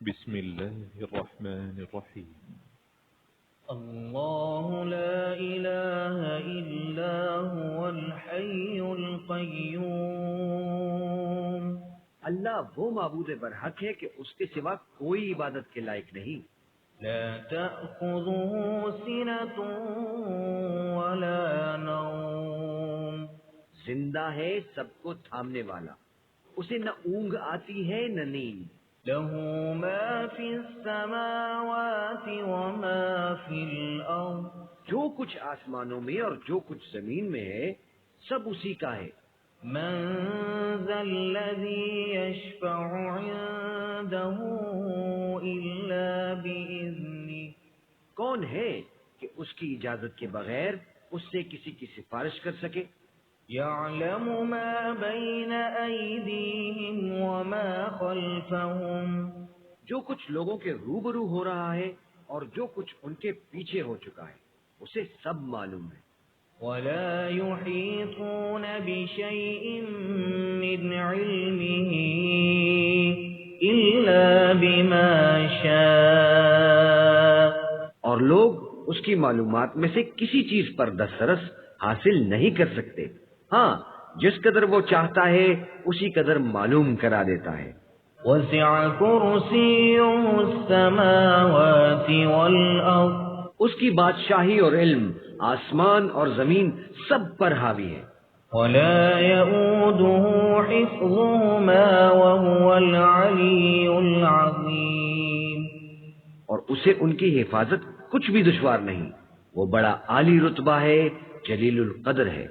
بسم الله الرحمن الرحيم. الله لا إله إلا هو الحي القيوم. اللہ وہ معبود برحق ہے کہ اس کے سوا کوئی عبادت کے لائق نہیں. لا تأخذه سنة ولا نوم. زندہ ہے سب کو تھامنے والا، اسے نہ اونگ آتی ہے نہ نیند. له ما في السماوات وما في الأرض. جو کچھ آسمانوں میں اور جو کچھ زمین میں ہے سب اسی کا ہے. من ذا الذي يشفع عنده إلا بإذنه. کون ہے کہ اس کی اجازت کے بغیر اس سے کسی کی سفارش کر سکے؟ يعلم ما بين أيديهم وما خلفهم. جو کچھ لوگوں کے روبرو ہو رہا ہے اور جو کچھ ان کے پیچھے ہو چکا ہے اسے سب معلوم ہے. ولا يحيطون بشيء من علمه إلا بما شاء. اور لوگ اس کی معلومات میں سے کسی چیز پر دسترس حاصل نہیں کر سکتے. ہاں، جس قدر وہ چاہتا ہے اسی قدر معلوم کرا دیتا ہے. وسع كرسيه السماوات والأرض. اس کی بادشاہی اور علم آسمان اور زمین سب پر حاوی ہے. ولا يؤوده حفظهما وهو العلي العظيم. اور اسے ان کی حفاظت کچھ بھی دشوار نہیں، وہ بڑا عالی رتبہ ہے، جلیل القدر ہے.